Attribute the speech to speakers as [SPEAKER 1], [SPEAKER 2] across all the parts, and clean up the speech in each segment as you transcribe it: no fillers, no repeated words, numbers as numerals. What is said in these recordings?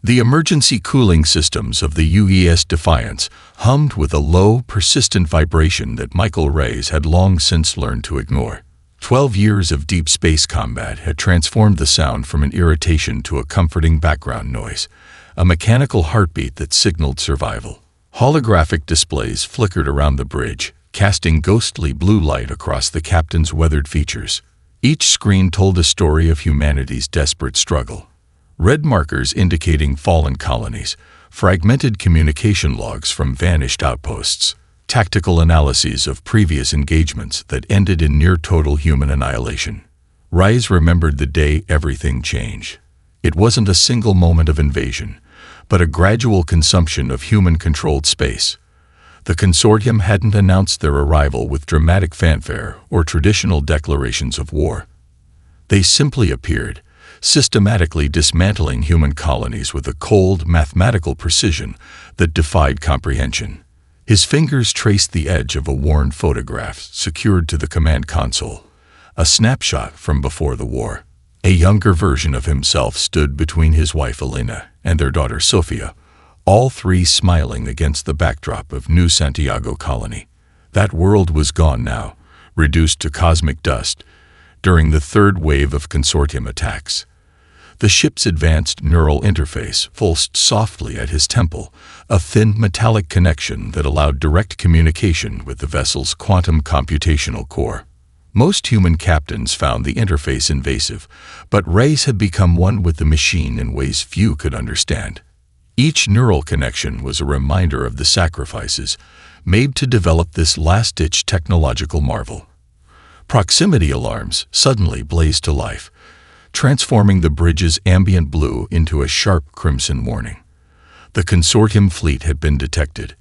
[SPEAKER 1] The emergency cooling systems of the UES Defiance hummed with a low, persistent vibration that Michael Reyes had long since learned to ignore. 12 years of deep space combat had transformed the sound from an irritation to a comforting background noise, a mechanical heartbeat that signaled survival. Holographic displays flickered around the bridge, casting ghostly blue light across the captain's weathered features. Each screen told a story of humanity's desperate struggle. Red markers indicating fallen colonies, fragmented communication logs from vanished outposts, tactical analyses of previous engagements that ended in near-total human annihilation. Reyes remembered the day everything changed. It wasn't a single moment of invasion, but a gradual consumption of human-controlled space. The consortium hadn't announced their arrival with dramatic fanfare or traditional declarations of war. They simply appeared, systematically dismantling human colonies with a cold, mathematical precision that defied comprehension. His fingers traced the edge of a worn photograph secured to the command console, a snapshot from before the war. A younger version of himself stood between his wife Elena and their daughter Sofia, all three smiling against the backdrop of New Santiago Colony. That world was gone now, reduced to cosmic dust, during the third wave of consortium attacks. The ship's advanced neural interface pulsed softly at his temple, a thin metallic connection that allowed direct communication with the vessel's quantum computational core. Most human captains found the interface invasive, but Reyes had become one with the machine in ways few could understand. Each neural connection was a reminder of the sacrifices made to develop this last-ditch technological marvel. Proximity alarms suddenly blazed to life, transforming the bridge's ambient blue into a sharp crimson warning. The consortium fleet had been detected,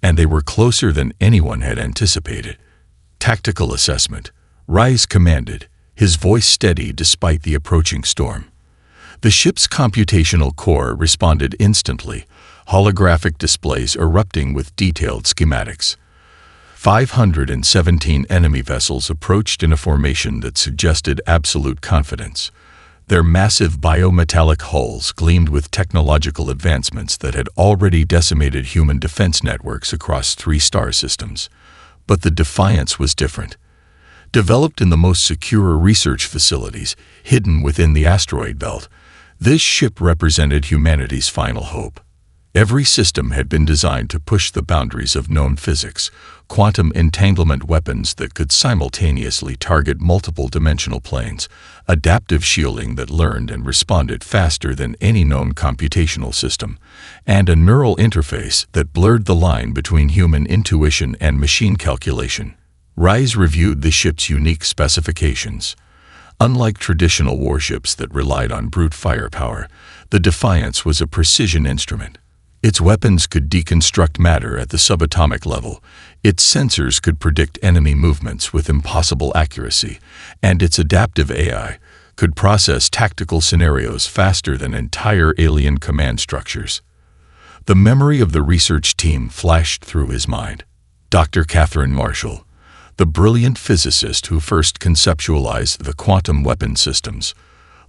[SPEAKER 1] and they were closer than anyone had anticipated. Tactical assessment. Reyes commanded, his voice steady despite the approaching storm. The ship's computational core responded instantly, holographic displays erupting with detailed schematics. 517 enemy vessels approached in a formation that suggested absolute confidence. Their massive biometallic hulls gleamed with technological advancements that had already decimated human defense networks across 3 star systems. But the Defiance was different. Developed in the most secure research facilities, hidden within the asteroid belt, this ship represented humanity's final hope. Every system had been designed to push the boundaries of known physics, quantum entanglement weapons that could simultaneously target multiple dimensional planes, adaptive shielding that learned and responded faster than any known computational system, and a neural interface that blurred the line between human intuition and machine calculation. Reyes reviewed the ship's unique specifications. Unlike traditional warships that relied on brute firepower, the Defiance was a precision instrument. Its weapons could deconstruct matter at the subatomic level, its sensors could predict enemy movements with impossible accuracy, and its adaptive AI could process tactical scenarios faster than entire alien command structures. The memory of the research team flashed through his mind. Dr. Catherine Marshall, the brilliant physicist who first conceptualized the quantum weapon systems,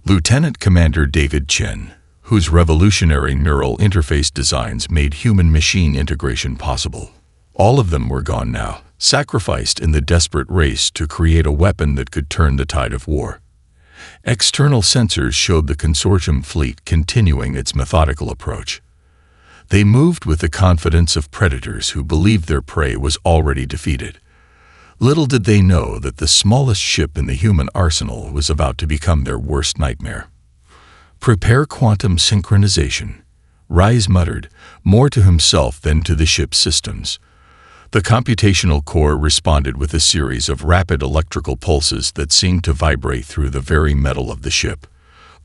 [SPEAKER 1] Lieutenant Commander David Chen, whose revolutionary neural interface designs made human-machine integration possible. All of them were gone now, sacrificed in the desperate race to create a weapon that could turn the tide of war. External sensors showed the consortium fleet continuing its methodical approach. They moved with the confidence of predators who believed their prey was already defeated. Little did they know that the smallest ship in the human arsenal was about to become their worst nightmare. "Prepare quantum synchronization," Reyes muttered, more to himself than to the ship's systems. The computational core responded with a series of rapid electrical pulses that seemed to vibrate through the very metal of the ship.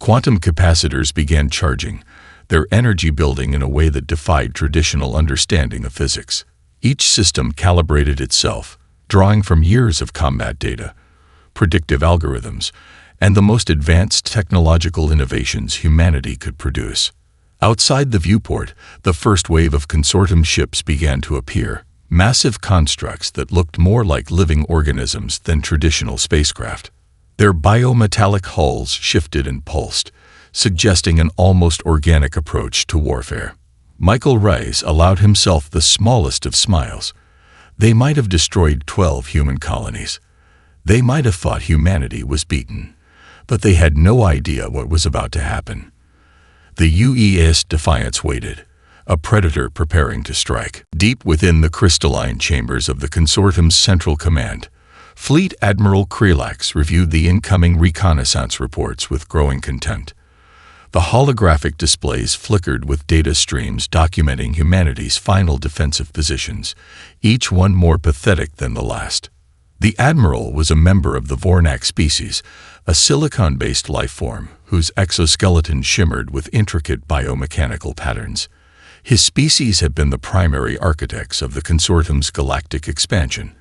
[SPEAKER 1] Quantum capacitors began charging, their energy building in a way that defied traditional understanding of physics. Each system calibrated itself, drawing from years of combat data, predictive algorithms, and the most advanced technological innovations humanity could produce. Outside the viewport, the first wave of consortium ships began to appear, massive constructs that looked more like living organisms than traditional spacecraft. Their biometallic hulls shifted and pulsed, suggesting an almost organic approach to warfare. Michael Rice allowed himself the smallest of smiles. They might have destroyed 12 human colonies. They might have thought humanity was beaten. But they had no idea what was about to happen. The UES Defiance waited, a predator preparing to strike. Deep within the crystalline chambers of the consortium's central command, Fleet Admiral Krelax reviewed the incoming reconnaissance reports with growing contempt. The holographic displays flickered with data streams documenting humanity's final defensive positions, each one more pathetic than the last. The Admiral was a member of the Vornak species, a silicon-based life form whose exoskeleton shimmered with intricate biomechanical patterns. His species had been the primary architects of the consortium's galactic expansion,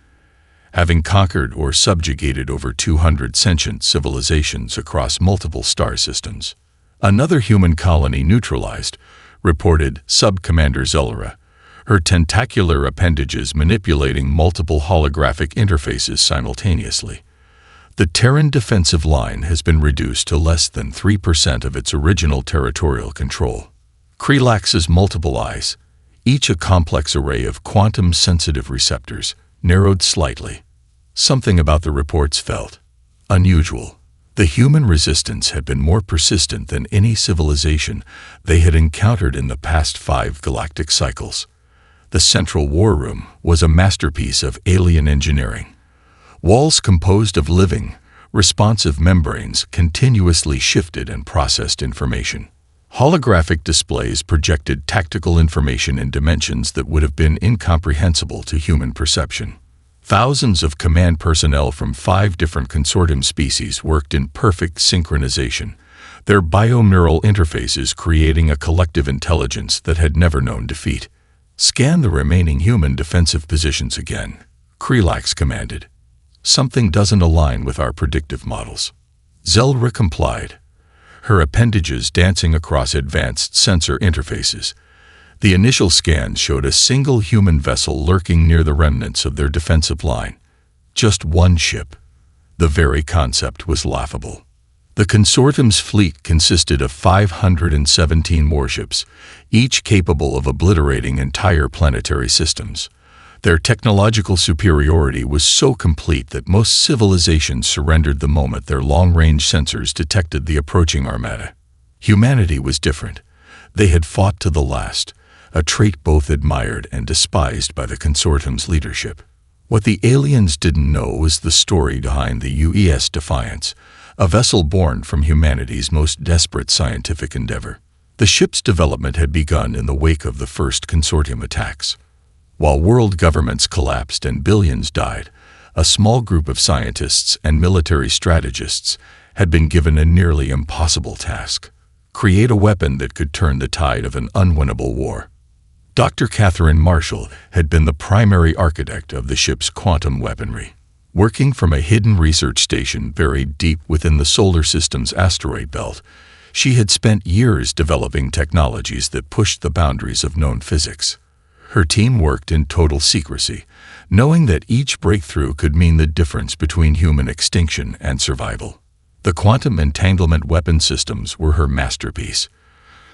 [SPEAKER 1] having conquered or subjugated over 200 sentient civilizations across multiple star systems. Another human colony neutralized, reported Sub-Commander Zelra, her tentacular appendages manipulating multiple holographic interfaces simultaneously. The Terran defensive line has been reduced to less than 3% of its original territorial control. Krelax's multiple eyes, each a complex array of quantum-sensitive receptors, narrowed slightly. Something about the reports felt unusual. The human resistance had been more persistent than any civilization they had encountered in the past 5 galactic cycles. The central war room was a masterpiece of alien engineering. Walls composed of living, responsive membranes continuously shifted and processed information. Holographic displays projected tactical information in dimensions that would have been incomprehensible to human perception. Thousands of command personnel from 5 different consortium species worked in perfect synchronization, their bioneural interfaces creating a collective intelligence that had never known defeat. "Scan the remaining human defensive positions again," Krelax commanded. "Something doesn't align with our predictive models." Zelra complied, her appendages dancing across advanced sensor interfaces. The initial scans showed a single human vessel lurking near the remnants of their defensive line. Just one ship. The very concept was laughable. The consortium's fleet consisted of 517 warships, each capable of obliterating entire planetary systems. Their technological superiority was so complete that most civilizations surrendered the moment their long-range sensors detected the approaching armada. Humanity was different. They had fought to the last, a trait both admired and despised by the consortium's leadership. What the aliens didn't know was the story behind the UES Defiance, a vessel born from humanity's most desperate scientific endeavor. The ship's development had begun in the wake of the first consortium attacks. While world governments collapsed and billions died, a small group of scientists and military strategists had been given a nearly impossible task: create a weapon that could turn the tide of an unwinnable war. Dr. Catherine Marshall had been the primary architect of the ship's quantum weaponry. Working from a hidden research station buried deep within the solar system's asteroid belt, she had spent years developing technologies that pushed the boundaries of known physics. Her team worked in total secrecy, knowing that each breakthrough could mean the difference between human extinction and survival. The quantum entanglement weapon systems were her masterpiece.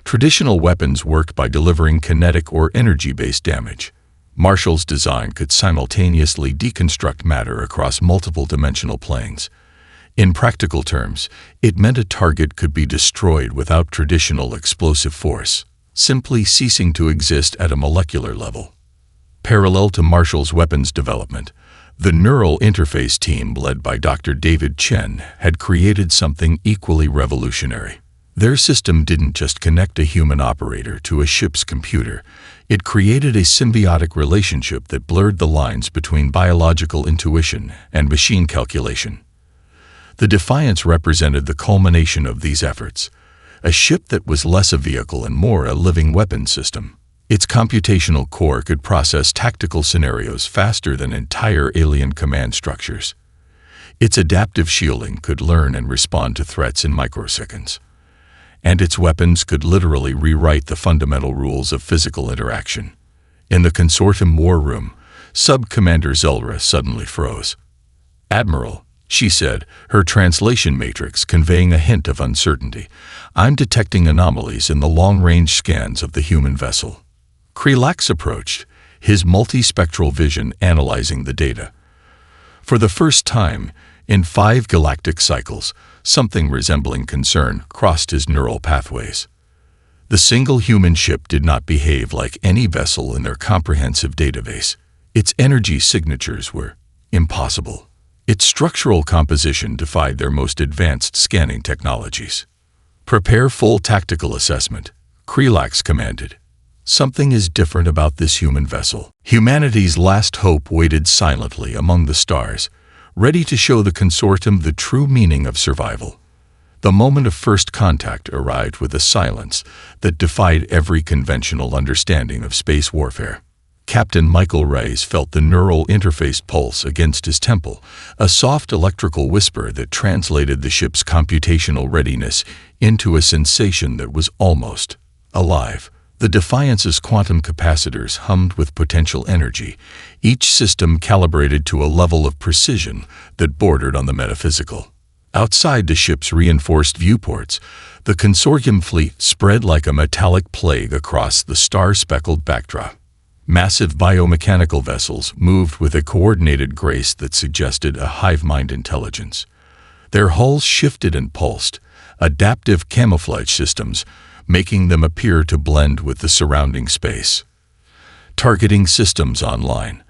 [SPEAKER 1] Traditional weapons worked by delivering kinetic or energy-based damage. Marshall's design could simultaneously deconstruct matter across multiple dimensional planes. In practical terms, it meant a target could be destroyed without traditional explosive force, simply ceasing to exist at a molecular level. Parallel to Marshall's weapons development, the neural interface team led by Dr. David Chen had created something equally revolutionary. Their system didn't just connect a human operator to a ship's computer. It created a symbiotic relationship that blurred the lines between biological intuition and machine calculation. The Defiance represented the culmination of these efforts, a ship that was less a vehicle and more a living weapon system. Its computational core could process tactical scenarios faster than entire alien command structures. Its adaptive shielding could learn and respond to threats in microseconds. And its weapons could literally rewrite the fundamental rules of physical interaction. In the consortium war room, Sub-Commander Zelra suddenly froze. "Admiral," she said, her translation matrix conveying a hint of uncertainty. "I'm detecting anomalies in the long-range scans of the human vessel." Krelax approached, his multispectral vision analyzing the data. For the first time, in 5 galactic cycles, something resembling concern crossed his neural pathways. The single human ship did not behave like any vessel in their comprehensive database. Its energy signatures were impossible. Its structural composition defied their most advanced scanning technologies. "Prepare full tactical assessment," Krelax commanded. "Something is different about this human vessel." Humanity's last hope waited silently among the stars, ready to show the consortium the true meaning of survival. The moment of first contact arrived with a silence that defied every conventional understanding of space warfare. Captain Michael Reyes felt the neural interface pulse against his temple, a soft electrical whisper that translated the ship's computational readiness into a sensation that was almost alive. The Defiance's quantum capacitors hummed with potential energy, each system calibrated to a level of precision that bordered on the metaphysical. Outside the ship's reinforced viewports, the consortium fleet spread like a metallic plague across the star-speckled backdrop. Massive biomechanical vessels moved with a coordinated grace that suggested a hive-mind intelligence. Their hulls shifted and pulsed, adaptive camouflage systems, making them appear to blend with the surrounding space. "Targeting systems online,"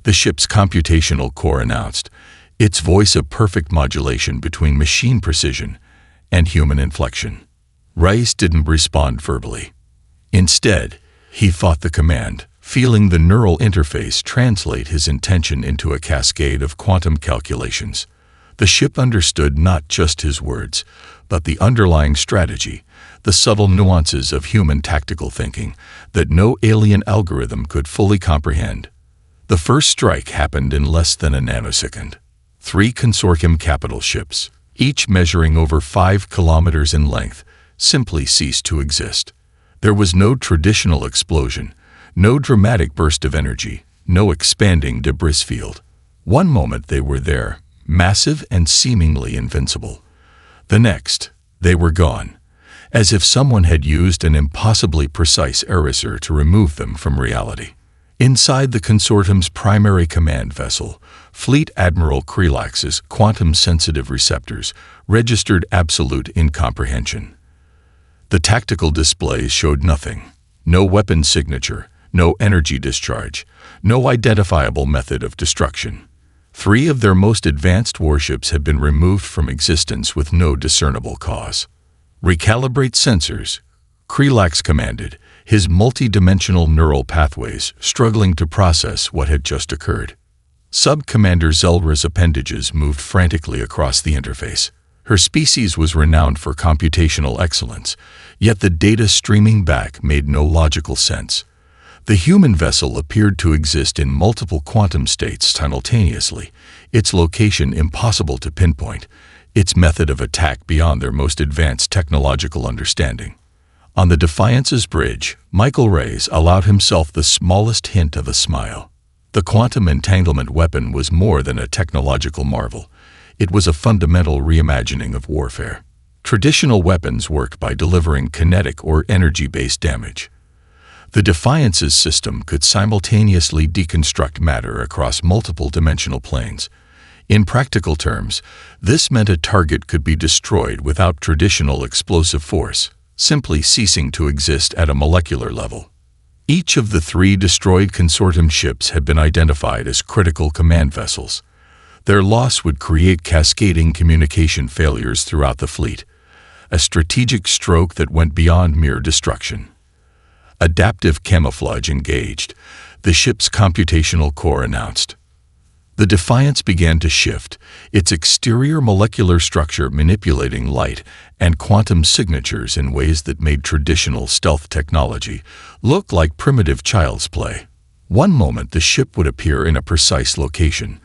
[SPEAKER 1] the ship's computational core announced, its voice a perfect modulation between machine precision and human inflection. Rice didn't respond verbally. Instead, he fought the command, feeling the neural interface translate his intention into a cascade of quantum calculations. The ship understood not just his words, but the underlying strategy, the subtle nuances of human tactical thinking that no alien algorithm could fully comprehend. The first strike happened in less than a nanosecond. 3 consortium capital ships, each measuring over 5 kilometers in length, simply ceased to exist. There was no traditional explosion, no dramatic burst of energy, no expanding debris field. One moment they were there, massive and seemingly invincible. The next, they were gone, as if someone had used an impossibly precise eraser to remove them from reality. Inside the consortium's primary command vessel, Fleet Admiral Krelax's quantum-sensitive receptors registered absolute incomprehension. The tactical displays showed nothing. No weapon signature, no energy discharge, no identifiable method of destruction. 3 of their most advanced warships had been removed from existence with no discernible cause. "Recalibrate sensors," Krelax commanded, his multi-dimensional neural pathways struggling to process what had just occurred. Sub-Commander Zelra's appendages moved frantically across the interface. Her species was renowned for computational excellence, yet the data streaming back made no logical sense. The human vessel appeared to exist in multiple quantum states simultaneously, its location impossible to pinpoint, its method of attack beyond their most advanced technological understanding. On the Defiance's bridge, Michael Reyes allowed himself the smallest hint of a smile. The quantum entanglement weapon was more than a technological marvel. It was a fundamental reimagining of warfare. Traditional weapons worked by delivering kinetic or energy-based damage. The Defiance's system could simultaneously deconstruct matter across multiple dimensional planes. In practical terms, this meant a target could be destroyed without traditional explosive force, simply ceasing to exist at a molecular level. Each of the 3 destroyed consortium ships had been identified as critical command vessels. Their loss would create cascading communication failures throughout the fleet, a strategic stroke that went beyond mere destruction. Adaptive camouflage engaged, the ship's computational core announced. The Defiance began to shift, its exterior molecular structure manipulating light and quantum signatures in ways that made traditional stealth technology look like primitive child's play. One moment the ship would appear in a precise location,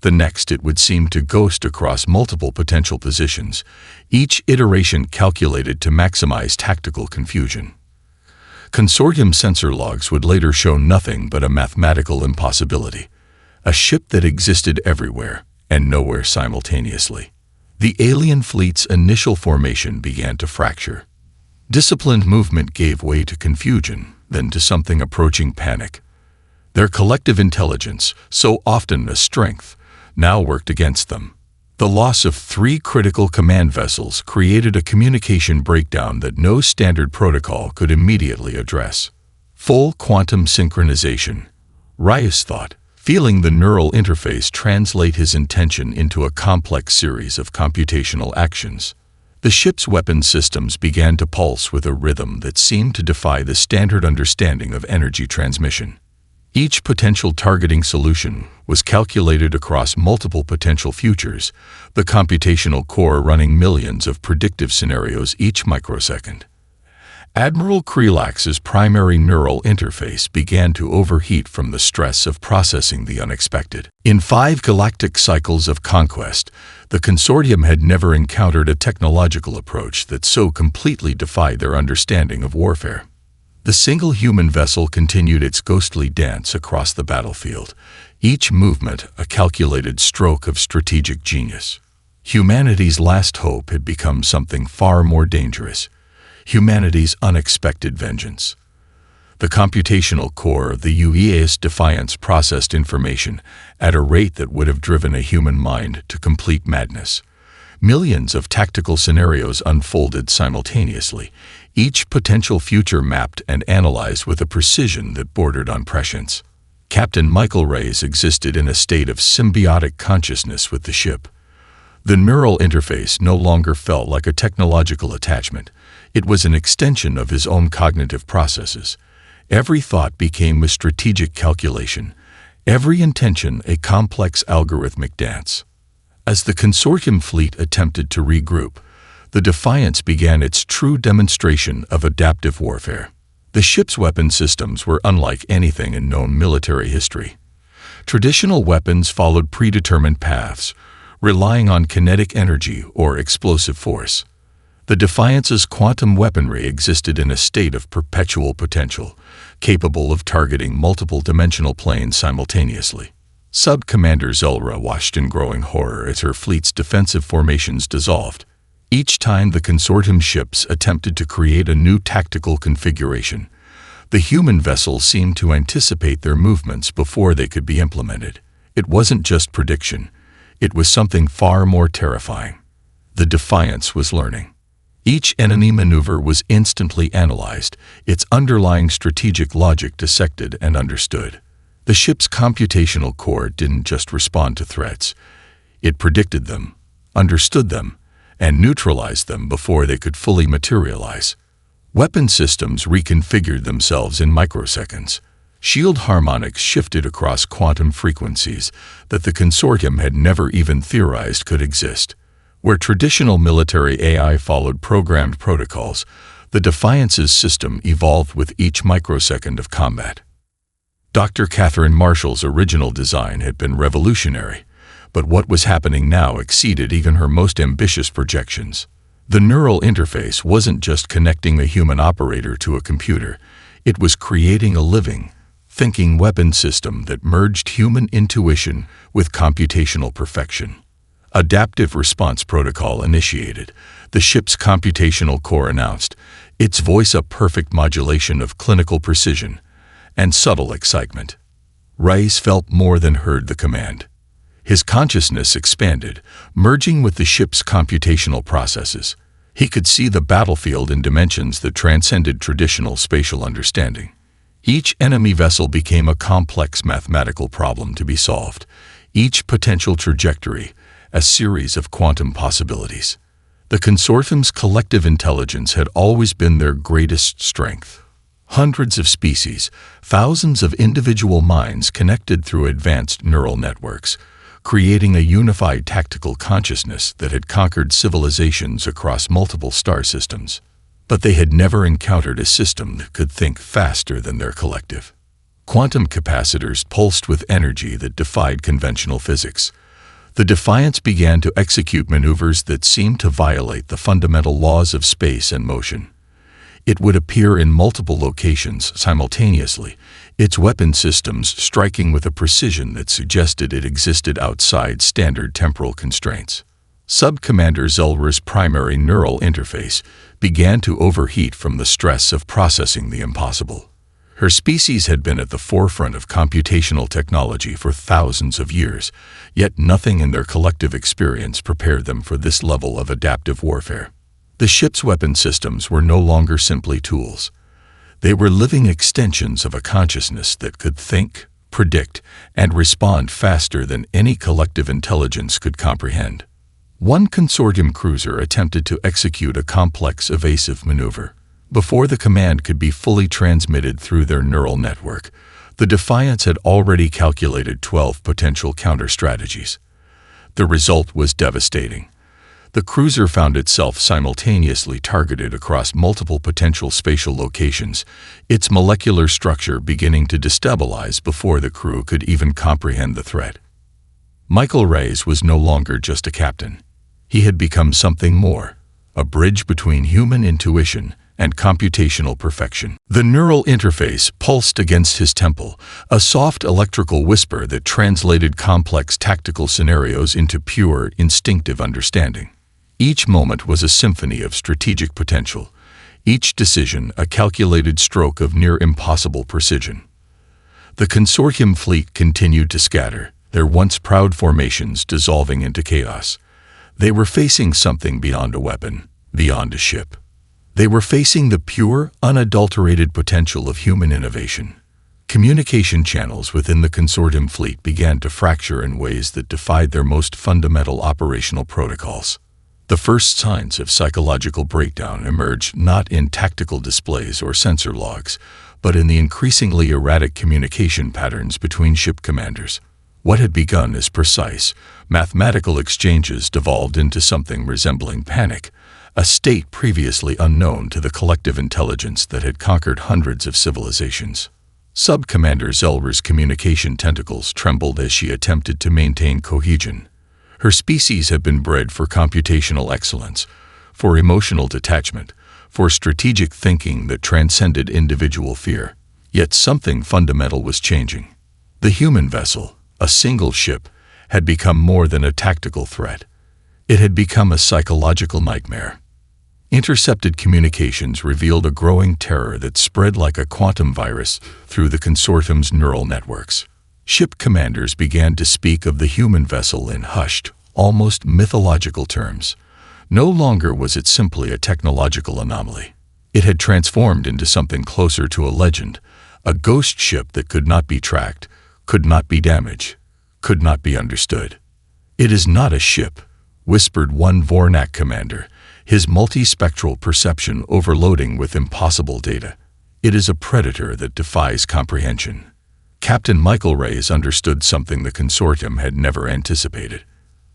[SPEAKER 1] the next it would seem to ghost across multiple potential positions, each iteration calculated to maximize tactical confusion. Consortium sensor logs would later show nothing but a mathematical impossibility. A ship that existed everywhere, and nowhere simultaneously. The alien fleet's initial formation began to fracture. Disciplined movement gave way to confusion, then to something approaching panic. Their collective intelligence, so often a strength, now worked against them. The loss of 3 critical command vessels created a communication breakdown that no standard protocol could immediately address. Full quantum synchronization. Reyes thought, feeling the neural interface translate his intention into a complex series of computational actions. The ship's weapon systems began to pulse with a rhythm that seemed to defy the standard understanding of energy transmission. Each potential targeting solution was calculated across multiple potential futures, the computational core running millions of predictive scenarios each microsecond. Admiral Krelax's primary neural interface began to overheat from the stress of processing the unexpected. In 5 galactic cycles of conquest, the consortium had never encountered a technological approach that so completely defied their understanding of warfare. The single human vessel continued its ghostly dance across the battlefield, each movement a calculated stroke of strategic genius. Humanity's last hope had become something far more dangerous. Humanity's unexpected vengeance. The computational core of the UEA's Defiance processed information at a rate that would have driven a human mind to complete madness. Millions of tactical scenarios unfolded simultaneously, each potential future mapped and analyzed with a precision that bordered on prescience. Captain Michael Reyes existed in a state of symbiotic consciousness with the ship. The neural interface no longer felt like a technological attachment. It was an extension of his own cognitive processes. Every thought became a strategic calculation, every intention a complex algorithmic dance. As the consortium fleet attempted to regroup, the Defiance began its true demonstration of adaptive warfare. The ship's weapon systems were unlike anything in known military history. Traditional weapons followed predetermined paths, relying on kinetic energy or explosive force. The Defiance's quantum weaponry existed in a state of perpetual potential, capable of targeting multiple dimensional planes simultaneously. Sub-Commander Zulra watched in growing horror as her fleet's defensive formations dissolved. Each time the consortium ships attempted to create a new tactical configuration, the human vessels seemed to anticipate their movements before they could be implemented. It wasn't just prediction. It was something far more terrifying. The Defiance was learning. Each enemy maneuver was instantly analyzed, its underlying strategic logic dissected and understood. The ship's computational core didn't just respond to threats. It predicted them, understood them, and neutralized them before they could fully materialize. Weapon systems reconfigured themselves in microseconds. Shield harmonics shifted across quantum frequencies that the consortium had never even theorized could exist. Where traditional military AI followed programmed protocols, the Defiance's system evolved with each microsecond of combat. Dr. Catherine Marshall's original design had been revolutionary, but what was happening now exceeded even her most ambitious projections. The neural interface wasn't just connecting a human operator to a computer, it was creating a living, thinking weapon system that merged human intuition with computational perfection. Adaptive Response Protocol initiated. The ship's computational core announced, its voice a perfect modulation of clinical precision and subtle excitement. Reyes felt more than heard the command. His consciousness expanded, merging with the ship's computational processes. He could see the battlefield in dimensions that transcended traditional spatial understanding. Each enemy vessel became a complex mathematical problem to be solved, each potential trajectory a series of quantum possibilities. The consortium's collective intelligence had always been their greatest strength. Hundreds of species, thousands of individual minds connected through advanced neural networks, creating a unified tactical consciousness that had conquered civilizations across multiple star systems. But they had never encountered a system that could think faster than their collective. Quantum capacitors pulsed with energy that defied conventional physics. The Defiance began to execute maneuvers that seemed to violate the fundamental laws of space and motion. It would appear in multiple locations simultaneously, its weapon systems striking with a precision that suggested it existed outside standard temporal constraints. Sub-Commander Zelra's primary neural interface began to overheat from the stress of processing the impossible. Her species had been at the forefront of computational technology for thousands of years, yet nothing in their collective experience prepared them for this level of adaptive warfare. The ship's weapon systems were no longer simply tools. They were living extensions of a consciousness that could think, predict, and respond faster than any collective intelligence could comprehend. One consortium cruiser attempted to execute a complex evasive maneuver. Before the command could be fully transmitted through their neural network, the Defiance had already calculated 12 potential counter-strategies. The result was devastating. The cruiser found itself simultaneously targeted across multiple potential spatial locations, its molecular structure beginning to destabilize before the crew could even comprehend the threat. Michael Reyes was no longer just a captain. He had become something more, a bridge between human intuition and computational perfection. The neural interface pulsed against his temple, a soft electrical whisper that translated complex tactical scenarios into pure, instinctive understanding. Each moment was a symphony of strategic potential, each decision a calculated stroke of near-impossible precision. The consortium fleet continued to scatter, their once proud formations dissolving into chaos. They were facing something beyond a weapon, beyond a ship. They were facing the pure, unadulterated potential of human innovation. Communication channels within the consortium fleet began to fracture in ways that defied their most fundamental operational protocols. The first signs of psychological breakdown emerged not in tactical displays or sensor logs, but in the increasingly erratic communication patterns between ship commanders. What had begun as precise, mathematical exchanges devolved into something resembling panic, a state previously unknown to the collective intelligence that had conquered hundreds of civilizations. Sub-Commander Zelra's communication tentacles trembled as she attempted to maintain cohesion. Her species had been bred for computational excellence, for emotional detachment, for strategic thinking that transcended individual fear. Yet something fundamental was changing. The human vessel, a single ship, had become more than a tactical threat. It had become a psychological nightmare. Intercepted communications revealed a growing terror that spread like a quantum virus through the consortium's neural networks. Ship commanders began to speak of the human vessel in hushed, almost mythological terms. No longer was it simply a technological anomaly. It had transformed into something closer to a legend, a ghost ship that could not be tracked, could not be damaged, could not be understood. "It is not a ship," whispered one Vornak commander, his multispectral perception overloading with impossible data. "It is a predator that defies comprehension." Captain Michael Reyes understood something the consortium had never anticipated.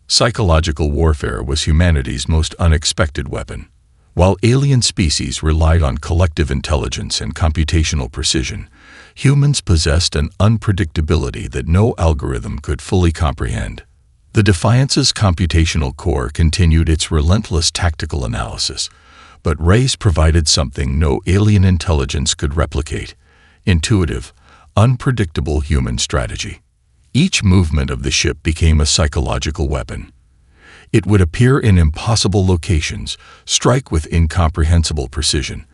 [SPEAKER 1] Psychological warfare was humanity's most unexpected weapon. While alien species relied on collective intelligence and computational precision, humans possessed an unpredictability that no algorithm could fully comprehend. The Defiance's computational core continued its relentless tactical analysis, but Reyes provided something no alien intelligence could replicate: intuitive, unpredictable human strategy. Each movement of the ship became a psychological weapon. It would appear in impossible locations, strike with incomprehensible precision,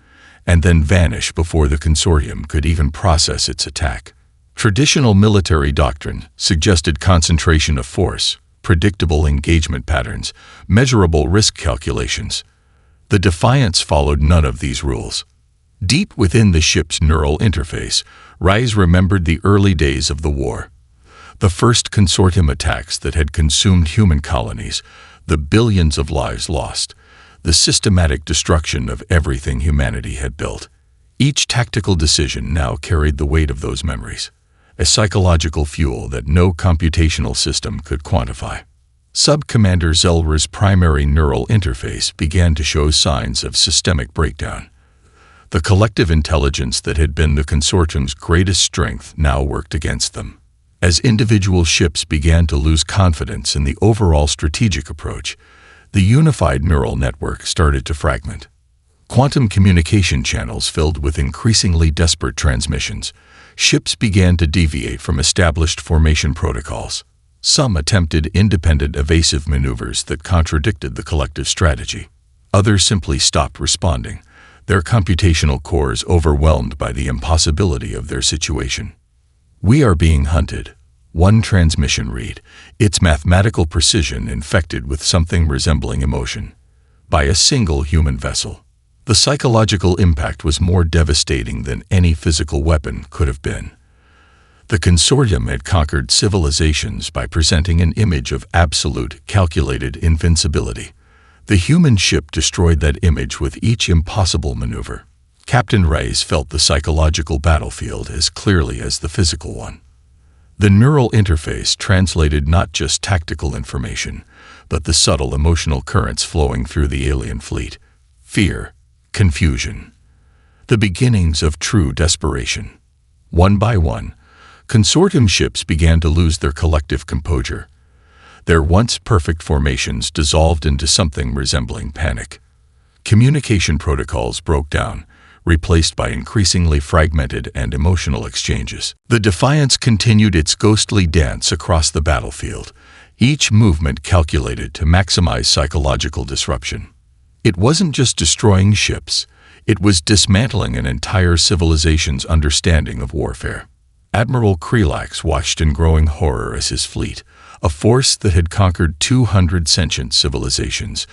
[SPEAKER 1] and then vanish before the consortium could even process its attack. Traditional military doctrine suggested concentration of force, predictable engagement patterns, measurable risk calculations. The Defiance followed none of these rules. Deep within the ship's neural interface, Reyes remembered the early days of the war. The first consortium attacks that had consumed human colonies, the billions of lives lost, the systematic destruction of everything humanity had built. Each tactical decision now carried the weight of those memories, a psychological fuel that no computational system could quantify. Sub-Commander Zelra's primary neural interface began to show signs of systemic breakdown. The collective intelligence that had been the consortium's greatest strength now worked against them. As individual ships began to lose confidence in the overall strategic approach, the unified neural network started to fragment. Quantum communication channels filled with increasingly desperate transmissions. Ships began to deviate from established formation protocols. Some attempted independent evasive maneuvers that contradicted the collective strategy. Others simply stopped responding, their computational cores overwhelmed by the impossibility of their situation. "We are being hunted," one transmission read, its mathematical precision infected with something resembling emotion, "by a single human vessel." The psychological impact was more devastating than any physical weapon could have been. The consortium had conquered civilizations by presenting an image of absolute, calculated invincibility. The human ship destroyed that image with each impossible maneuver. Captain Reyes felt the psychological battlefield as clearly as the physical one. The neural interface translated not just tactical information, but the subtle emotional currents flowing through the alien fleet. Fear, confusion, the beginnings of true desperation. One by one, consortium ships began to lose their collective composure. Their once perfect formations dissolved into something resembling panic. Communication protocols broke down, replaced by increasingly fragmented and emotional exchanges. The Defiance continued its ghostly dance across the battlefield, each movement calculated to maximize psychological disruption. It wasn't just destroying ships, it was dismantling an entire civilization's understanding of warfare. Admiral Krelax watched in growing horror as his fleet, a force that had conquered 200 sentient civilizations,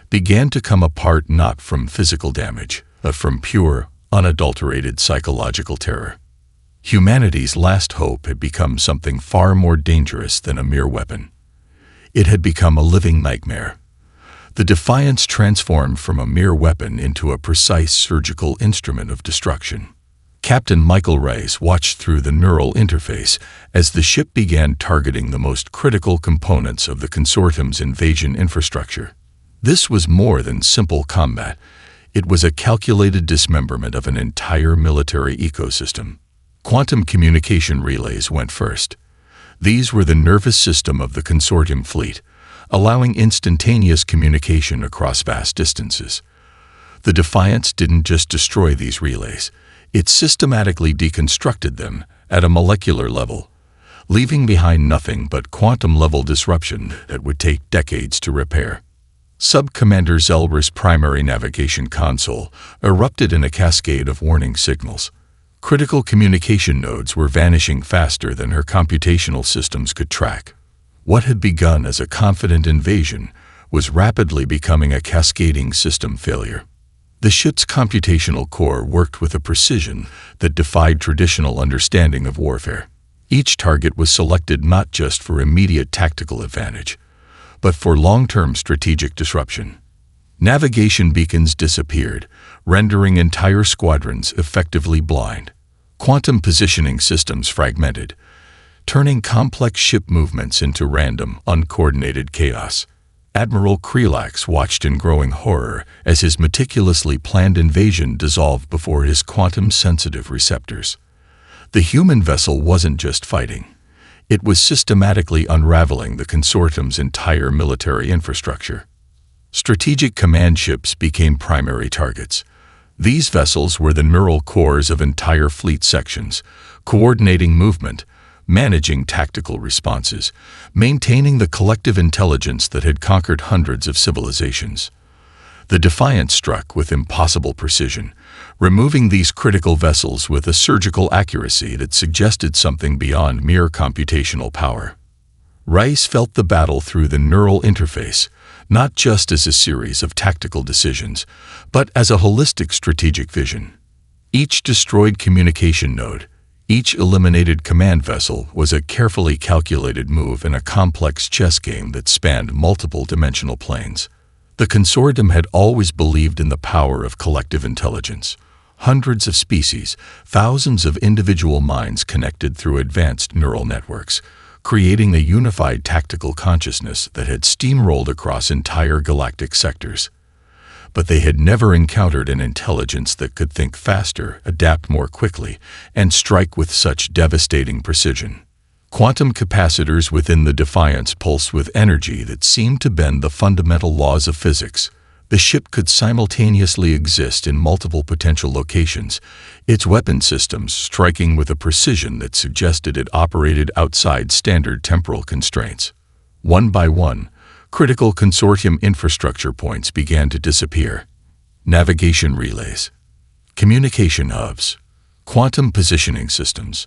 [SPEAKER 1] began to come apart not from physical damage, but from pure, unadulterated psychological terror. Humanity's last hope had become something far more dangerous than a mere weapon. It had become a living nightmare. The Defiance transformed from a mere weapon into a precise surgical instrument of destruction. Captain Michael Reyes watched through the neural interface as the ship began targeting the most critical components of the consortium's invasion infrastructure. This was more than simple combat. It was a calculated dismemberment of an entire military ecosystem. Quantum communication relays went first. These were the nervous system of the consortium fleet, allowing instantaneous communication across vast distances. The Defiance didn't just destroy these relays, it systematically deconstructed them at a molecular level, leaving behind nothing but quantum-level disruption that would take decades to repair. Sub-Commander Zelbra's primary navigation console erupted in a cascade of warning signals. Critical communication nodes were vanishing faster than her computational systems could track. What had begun as a confident invasion was rapidly becoming a cascading system failure. The ship's computational core worked with a precision that defied traditional understanding of warfare. Each target was selected not just for immediate tactical advantage, but for long-term strategic disruption. Navigation beacons disappeared, rendering entire squadrons effectively blind. Quantum positioning systems fragmented, turning complex ship movements into random, uncoordinated chaos. Admiral Krelax watched in growing horror as his meticulously planned invasion dissolved before his quantum-sensitive receptors. The human vessel wasn't just fighting. It was systematically unraveling the consortium's entire military infrastructure. Strategic command ships became primary targets. These vessels were the neural cores of entire fleet sections, coordinating movement, managing tactical responses, maintaining the collective intelligence that had conquered hundreds of civilizations. The Defiance struck with impossible precision, removing these critical vessels with a surgical accuracy that suggested something beyond mere computational power. Rice felt the battle through the neural interface, not just as a series of tactical decisions, but as a holistic strategic vision. Each destroyed communication node, each eliminated command vessel was a carefully calculated move in a complex chess game that spanned multiple dimensional planes. The consortium had always believed in the power of collective intelligence. Hundreds of species, thousands of individual minds connected through advanced neural networks, creating a unified tactical consciousness that had steamrolled across entire galactic sectors. But they had never encountered an intelligence that could think faster, adapt more quickly, and strike with such devastating precision. Quantum capacitors within the Defiance pulsed with energy that seemed to bend the fundamental laws of physics. The ship could simultaneously exist in multiple potential locations, its weapon systems striking with a precision that suggested it operated outside standard temporal constraints. One by one, critical consortium infrastructure points began to disappear. Navigation relays, communication hubs, quantum positioning systems.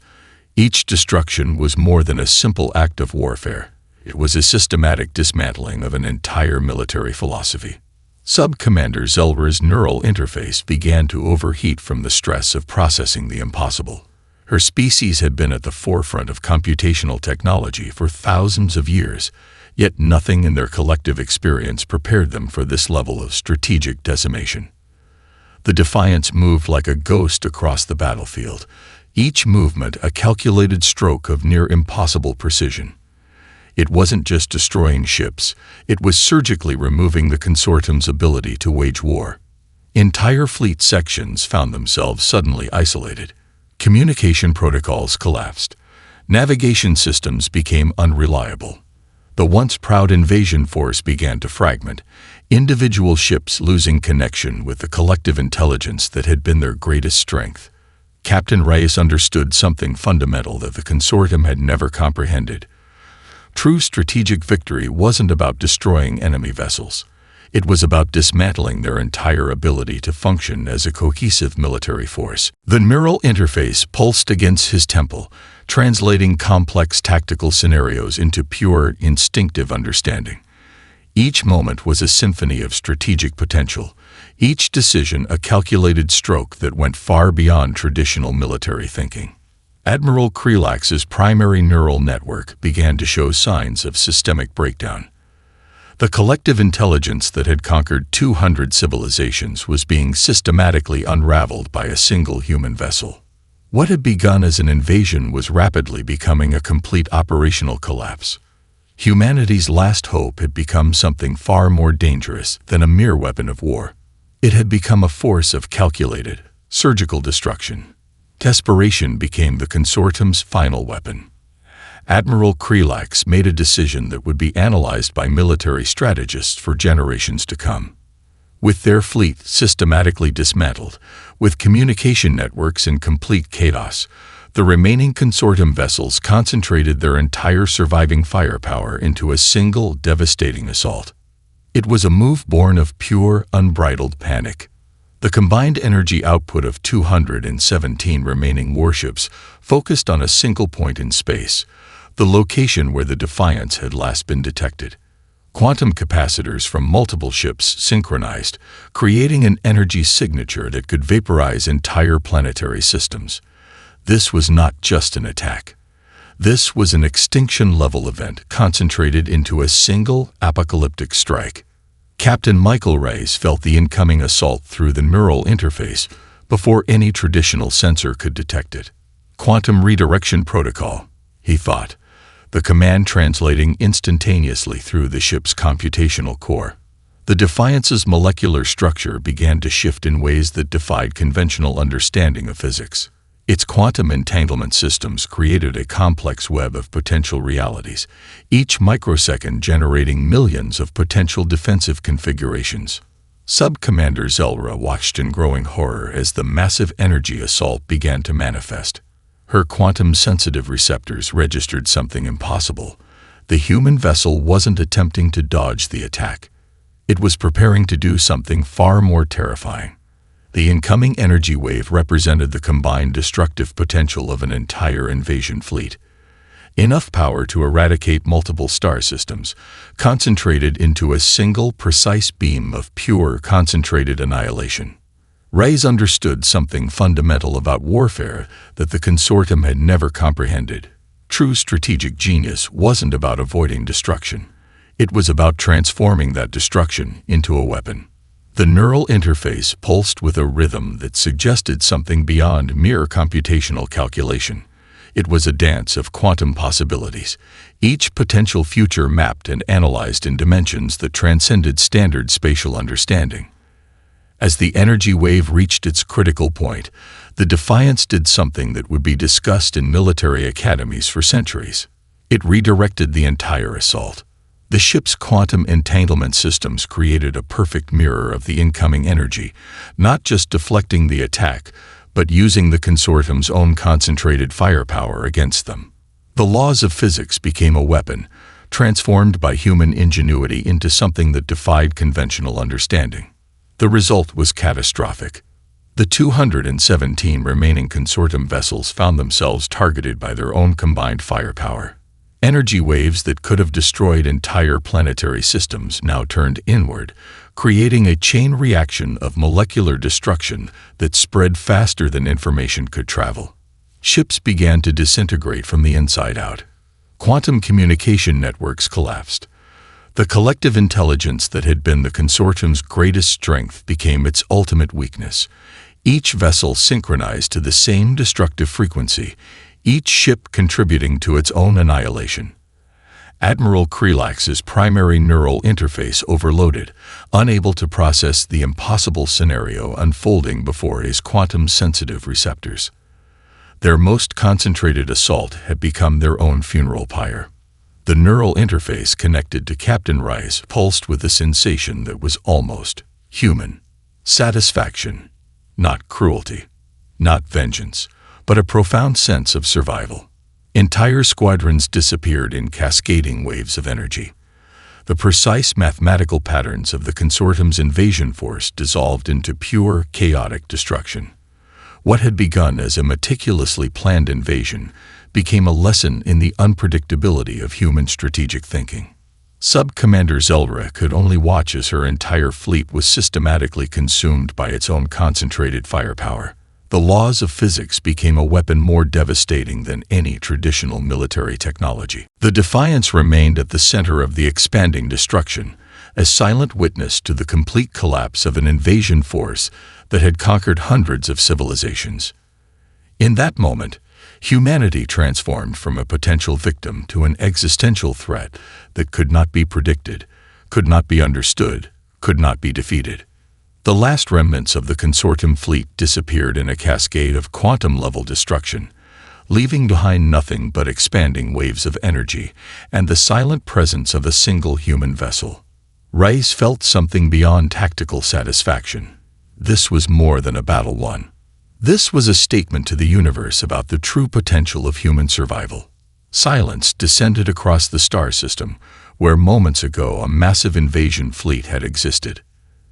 [SPEAKER 1] Each destruction was more than a simple act of warfare. It was a systematic dismantling of an entire military philosophy. Sub-Commander Zelra's neural interface began to overheat from the stress of processing the impossible. Her species had been at the forefront of computational technology for thousands of years, yet nothing in their collective experience prepared them for this level of strategic decimation. The Defiance moved like a ghost across the battlefield, each movement a calculated stroke of near-impossible precision. It wasn't just destroying ships, it was surgically removing the consortium's ability to wage war. Entire fleet sections found themselves suddenly isolated. Communication protocols collapsed. Navigation systems became unreliable. The once proud invasion force began to fragment, individual ships losing connection with the collective intelligence that had been their greatest strength. Captain Reyes understood something fundamental that the consortium had never comprehended. True strategic victory wasn't about destroying enemy vessels. It was about dismantling their entire ability to function as a cohesive military force. The neural interface pulsed against his temple, translating complex tactical scenarios into pure, instinctive understanding. Each moment was a symphony of strategic potential, each decision a calculated stroke that went far beyond traditional military thinking. Admiral Krelax's primary neural network began to show signs of systemic breakdown. The collective intelligence that had conquered 200 civilizations was being systematically unraveled by a single human vessel. What had begun as an invasion was rapidly becoming a complete operational collapse. Humanity's last hope had become something far more dangerous than a mere weapon of war. It had become a force of calculated, surgical destruction. Desperation became the consortium's final weapon. Admiral Krelax made a decision that would be analyzed by military strategists for generations to come. With their fleet systematically dismantled, with communication networks in complete chaos, the remaining consortium vessels concentrated their entire surviving firepower into a single devastating assault. It was a move born of pure, unbridled panic. The combined energy output of 217 remaining warships focused on a single point in space, the location where the Defiance had last been detected. Quantum capacitors from multiple ships synchronized, creating an energy signature that could vaporize entire planetary systems. This was not just an attack. This was an extinction-level event concentrated into a single apocalyptic strike. Captain Michael Reyes felt the incoming assault through the neural interface before any traditional sensor could detect it. Quantum redirection protocol, he thought, the command translating instantaneously through the ship's computational core. The Defiance's molecular structure began to shift in ways that defied conventional understanding of physics. Its quantum entanglement systems created a complex web of potential realities, each microsecond generating millions of potential defensive configurations. Sub-Commander Zelra watched in growing horror as the massive energy assault began to manifest. Her quantum-sensitive receptors registered something impossible. The human vessel wasn't attempting to dodge the attack. It was preparing to do something far more terrifying. The incoming energy wave represented the combined destructive potential of an entire invasion fleet. Enough power to eradicate multiple star systems, concentrated into a single precise beam of pure concentrated annihilation. Reyes understood something fundamental about warfare that the consortium had never comprehended. True strategic genius wasn't about avoiding destruction. It was about transforming that destruction into a weapon. The neural interface pulsed with a rhythm that suggested something beyond mere computational calculation. It was a dance of quantum possibilities, each potential future mapped and analyzed in dimensions that transcended standard spatial understanding. As the energy wave reached its critical point, the Defiance did something that would be discussed in military academies for centuries. It redirected the entire assault. The ship's quantum entanglement systems created a perfect mirror of the incoming energy, not just deflecting the attack, but using the consortium's own concentrated firepower against them. The laws of physics became a weapon, transformed by human ingenuity into something that defied conventional understanding. The result was catastrophic. The 217 remaining consortium vessels found themselves targeted by their own combined firepower. Energy waves that could have destroyed entire planetary systems now turned inward, creating a chain reaction of molecular destruction that spread faster than information could travel. Ships began to disintegrate from the inside out. Quantum communication networks collapsed. The collective intelligence that had been the consortium's greatest strength became its ultimate weakness. Each vessel synchronized to the same destructive frequency, each ship contributing to its own annihilation. Admiral Krelax's primary neural interface overloaded, unable to process the impossible scenario unfolding before his quantum-sensitive receptors. Their most concentrated assault had become their own funeral pyre. The neural interface connected to Captain Rice pulsed with a sensation that was almost human. Satisfaction. Not cruelty. Not vengeance, but a profound sense of survival. Entire squadrons disappeared in cascading waves of energy. The precise mathematical patterns of the consortium's invasion force dissolved into pure, chaotic destruction. What had begun as a meticulously planned invasion became a lesson in the unpredictability of human strategic thinking. Sub-Commander Zelra could only watch as her entire fleet was systematically consumed by its own concentrated firepower. The laws of physics became a weapon more devastating than any traditional military technology. The Defiance remained at the center of the expanding destruction, a silent witness to the complete collapse of an invasion force that had conquered hundreds of civilizations. In that moment, humanity transformed from a potential victim to an existential threat that could not be predicted, could not be understood, could not be defeated. The last remnants of the consortium fleet disappeared in a cascade of quantum-level destruction, leaving behind nothing but expanding waves of energy and the silent presence of a single human vessel. Rice felt something beyond tactical satisfaction. This was more than a battle won. This was a statement to the universe about the true potential of human survival. Silence descended across the star system, where moments ago a massive invasion fleet had existed.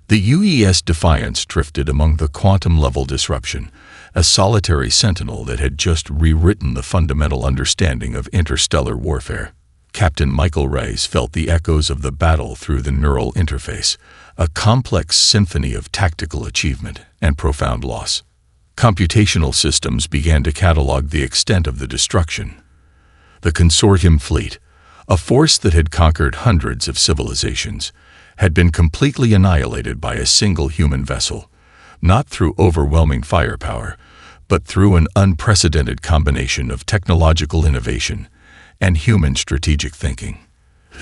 [SPEAKER 1] The UES Defiance drifted among the quantum-level disruption, a solitary sentinel that had just rewritten the fundamental understanding of interstellar warfare. Captain Michael Rice felt the echoes of the battle through the neural interface, a complex symphony of tactical achievement and profound loss. Computational systems began to catalog the extent of the destruction. The consortium fleet, a force that had conquered hundreds of civilizations, had been completely annihilated by a single human vessel, not through overwhelming firepower, but through an unprecedented combination of technological innovation and human strategic thinking.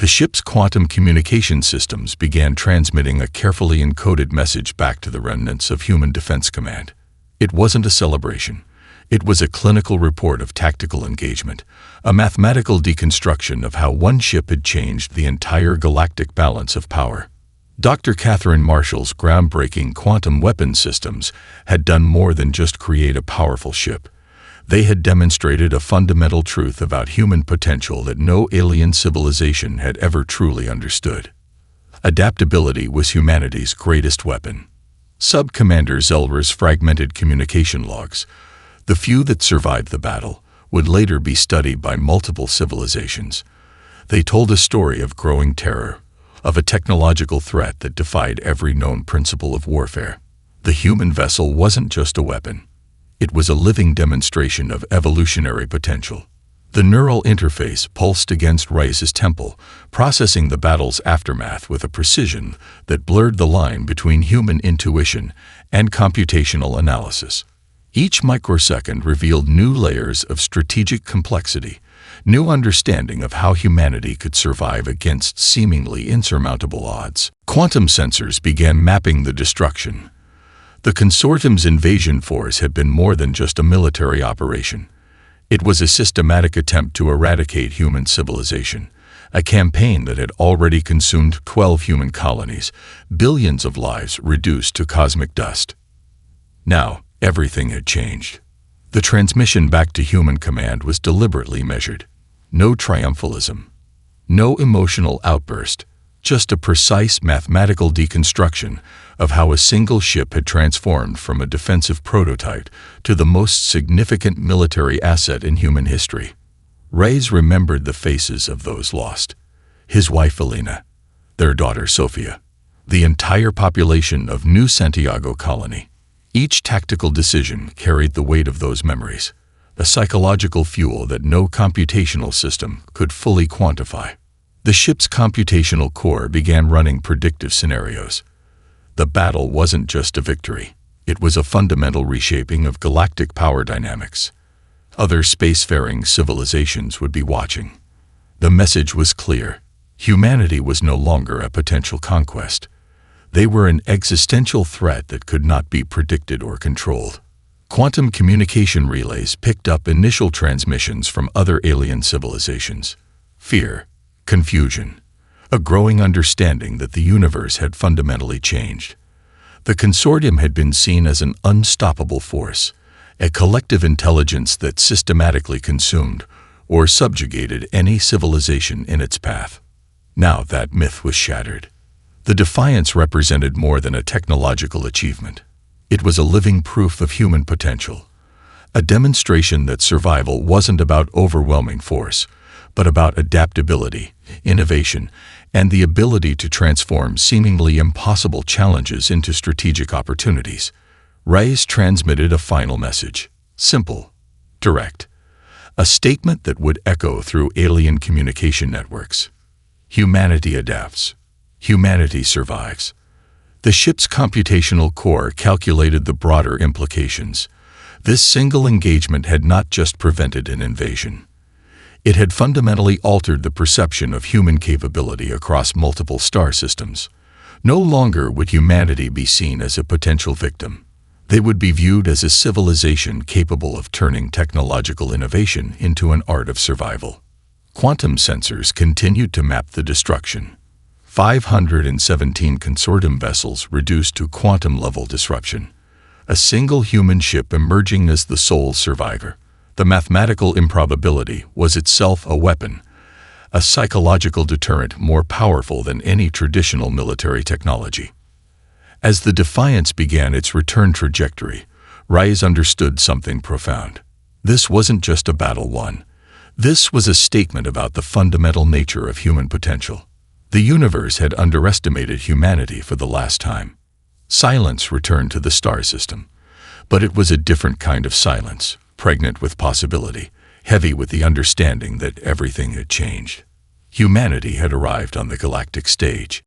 [SPEAKER 1] The ship's quantum communication systems began transmitting a carefully encoded message back to the remnants of Human Defense Command. It wasn't a celebration. It was a clinical report of tactical engagement, a mathematical deconstruction of how one ship had changed the entire galactic balance of power. Dr. Catherine Marshall's groundbreaking quantum weapon systems had done more than just create a powerful ship. They had demonstrated a fundamental truth about human potential that no alien civilization had ever truly understood. Adaptability was humanity's greatest weapon. Sub-Commander Zelra's fragmented communication logs, the few that survived the battle, would later be studied by multiple civilizations. They told a story of growing terror, of a technological threat that defied every known principle of warfare. The human vessel wasn't just a weapon. It was a living demonstration of evolutionary potential. The neural interface pulsed against Rice's temple, processing the battle's aftermath with a precision that blurred the line between human intuition and computational analysis. Each microsecond revealed new layers of strategic complexity, new understanding of how humanity could survive against seemingly insurmountable odds. Quantum sensors began mapping the destruction. The consortium's invasion force had been more than just a military operation. It was a systematic attempt to eradicate human civilization, a campaign that had already consumed 12 human colonies, billions of lives reduced to cosmic dust. Now, everything had changed. The transmission back to human command was deliberately measured. No triumphalism, no emotional outburst, just a precise mathematical deconstruction of how a single ship had transformed from a defensive prototype to the most significant military asset in human history. Reyes remembered the faces of those lost. His wife Elena, their daughter Sophia, the entire population of New Santiago Colony. Each tactical decision carried the weight of those memories, a psychological fuel that no computational system could fully quantify. The ship's computational core began running predictive scenarios. The battle wasn't just a victory. It was a fundamental reshaping of galactic power dynamics. Other spacefaring civilizations would be watching. The message was clear. Humanity was no longer a potential conquest. They were an existential threat that could not be predicted or controlled. Quantum communication relays picked up initial transmissions from other alien civilizations. Fear, confusion, a growing understanding that the universe had fundamentally changed. The consortium had been seen as an unstoppable force, a collective intelligence that systematically consumed or subjugated any civilization in its path. Now that myth was shattered. The Defiance represented more than a technological achievement. It was a living proof of human potential, a demonstration that survival wasn't about overwhelming force, but about adaptability, innovation, and the ability to transform seemingly impossible challenges into strategic opportunities. Reyes transmitted a final message, simple, direct, a statement that would echo through alien communication networks. Humanity adapts. Humanity survives. The ship's computational core calculated the broader implications. This single engagement had not just prevented an invasion. It had fundamentally altered the perception of human capability across multiple star systems. No longer would humanity be seen as a potential victim. They would be viewed as a civilization capable of turning technological innovation into an art of survival. Quantum sensors continued to map the destruction. 517 consortium vessels reduced to quantum-level disruption. A single human ship emerging as the sole survivor. The mathematical improbability was itself a weapon, a psychological deterrent more powerful than any traditional military technology. As the Defiance began its return trajectory, Reyes understood something profound. This wasn't just a battle won. This was a statement about the fundamental nature of human potential. The universe had underestimated humanity for the last time. Silence returned to the star system, but it was a different kind of silence, pregnant with possibility, heavy with the understanding that everything had changed. Humanity had arrived on the galactic stage.